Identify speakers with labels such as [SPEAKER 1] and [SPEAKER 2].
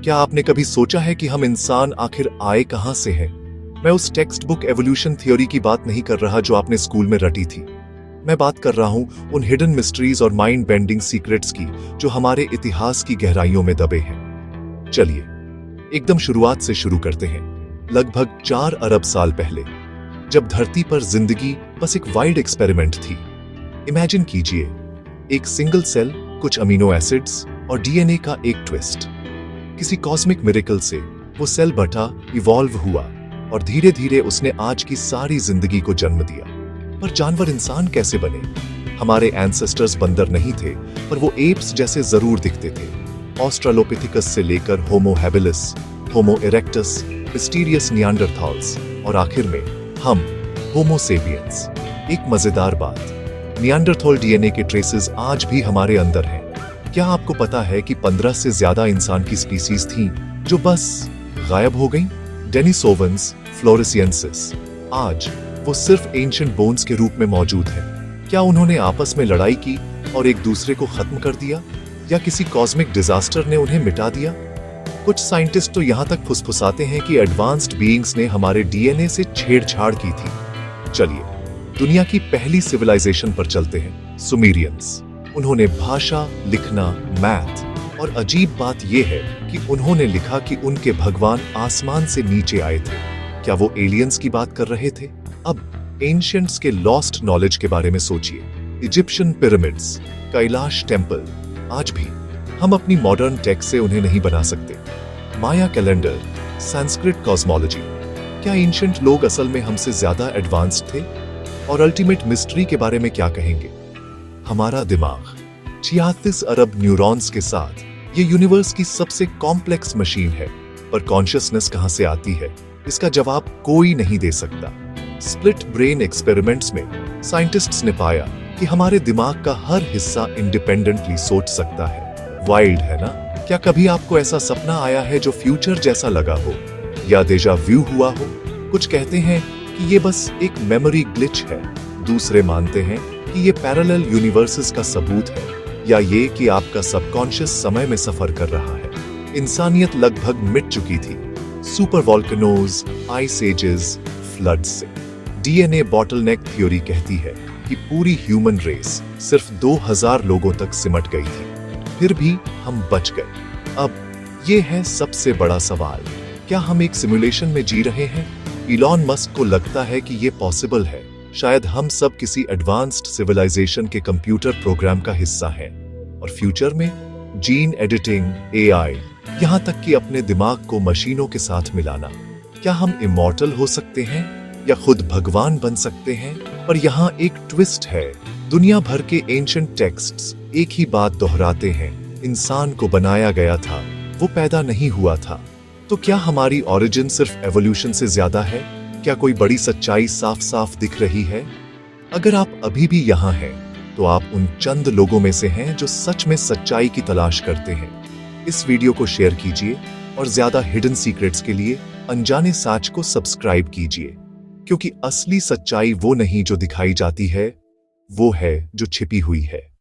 [SPEAKER 1] क्या आपने कभी सोचा है कि हम इंसान आखिर आए कहां से हैं? मैं उस टेक्स्ट बुक एवोल्यूशन थ्योरी की बात नहीं कर रहा जो आपने स्कूल में रटी थी। मैं बात कर रहा हूं उन हिडन मिस्ट्रीज और माइंड बेंडिंग सीक्रेट्स की जो हमारे इतिहास की गहराइयों में दबे हैं। चलिए एकदम शुरुआत से शुरू करते हैं। लगभग 4 अरब साल पहले, जब धरती पर जिंदगी बस एक वाइल्ड एक्सपेरिमेंट थी। इमेजिन कीजिए, एक सिंगल सेल, कुछ अमीनो एसिड्स और डीएनए का एक ट्विस्ट। किसी कॉस्मिक मिरेकल से वो सेल बटा, इवॉल्व हुआ और धीरे धीरे उसने आज की सारी जिंदगी को जन्म दिया। पर जानवर इंसान कैसे बने? हमारे एंसेस्टर्स बंदर नहीं थे, पर वो एप्स जैसे जरूर दिखते थे। ऑस्ट्रालोपिथिकस से लेकर होमो हैबिलिस, होमो इरेक्टस, मिस्टीरियस नियांडरथॉल्स और आखिर में हम, होमो सेपियंस। एक मजेदार बात, नियांडरथॉल डीएनए के ट्रेसेस आज भी हमारे अंदर हैं। क्या आपको पता है कि 15 से ज्यादा इंसान की स्पीसीज थीं जो बस गायब हो गईं? डेनिसोवंस, फ्लोरेसियंसिस, आज वो सिर्फ एंशिएंट बोन्स के रूप में मौजूद है। क्या उन्होंने आपस में लड़ाई की और एक दूसरे को खत्म कर दिया, या किसी कॉस्मिक डिजास्टर ने उन्हें मिटा दिया? कुछ साइंटिस्ट तो यहां तक फुसफुसाते हैं कि एडवांस्ड बीइंग्स ने हमारे डीएनए से छेड़छाड़ की थी। चलिए दुनिया की पहली सिविलाइजेशन पर चलते हैं, सुमेरियंस। उन्होंने भाषा, लिखना, मैथ, और अजीब बात यह है कि उन्होंने लिखा कि उनके भगवान आसमान से नीचे आए थे। क्या वो एलियंस की बात कर रहे थे? अब एंशिएंट्स के लॉस्ट नॉलेज के बारे में सोचिए। इजिप्शियन पिरामिड्स, कैलाश टेम्पल, आज भी हम अपनी मॉडर्न टेक से उन्हें नहीं बना सकते। माया कैलेंडर, संस्कृत कॉस्मोलॉजी, क्या एंशिएंट लोग असल में हमसे ज्यादा एडवांस्ड थे? और अल्टीमेट मिस्ट्री के बारे में क्या कहेंगे? हमारा दिमाग 36 अरब न्यूरॉन्स के साथ ये यूनिवर्स की सबसे कॉम्प्लेक्स मशीन है, पर कॉन्शियसनेस कहां से आती है, इसका जवाब कोई नहीं दे सकता। स्प्लिट ब्रेन एक्सपेरिमेंट्स में साइंटिस्ट्स ने पाया कि हमारे दिमाग का हर हिस्सा इंडिपेंडेंटली सोच सकता है। वाइल्ड है ना? क्या कभी आपको ऐसा सपना आया है जो फ्यूचर जैसा लगा हो, या डेजा व्यू हुआ हो? कुछ कहते हैं कि ये बस एक मेमोरी ग्लिच है, दूसरे मानते हैं कि ये पैरेलल यूनिवर्सेस का सबूत है, या ये कि आपका सबकॉन्शियस समय में सफर कर रहा है। इंसानियत लगभग मिट चुकी थी, super volcanoes, ice edges, floods से। डीएनए बॉटलनेक थ्योरी कहती है कि पूरी ह्यूमन रेस सिर्फ 2000 लोगों तक सिमट गई थी, फिर भी हम बच गए। अब ये है सबसे बड़ा सवाल, क्या हम एक सिमुलेशन में जी रहे हैं? इलॉन मस्क को लगता है कि ये पॉसिबल है। शायद हम सब किसी एडवांस्ड सिविलाइजेशन के कंप्यूटर प्रोग्राम का हिस्सा हैं, और फ्यूचर में जीन एडिटिंग, एआई, यहां तक कि अपने दिमाग को मशीनों के साथ मिलाना। क्या हम इमॉर्टल हो सकते हैं, या खुद भगवान बन सकते हैं? पर यहाँ एक ट्विस्ट है। दुनिया भर के एंशिएंट टेक्स्ट्स एक ही बात दोहराते हैं, इंसान को बनाया गया था, वो पैदा नहीं हुआ था। तो क्या हमारी ओरिजिन सिर्फ एवोल्यूशन से ज्यादा है? क्या कोई बड़ी सच्चाई साफ साफ दिख रही है? अगर आप अभी भी यहाँ हैं, तो आप उन चंद लोगों में से हैं जो सच में सच्चाई की तलाश करते हैं। इस वीडियो को शेयर कीजिए और ज्यादा हिडन सीक्रेट्स के लिए अनजाने साच को सब्सक्राइब कीजिए, क्योंकि असली सच्चाई वो नहीं जो दिखाई जाती है, वो है जो छिपी हुई है।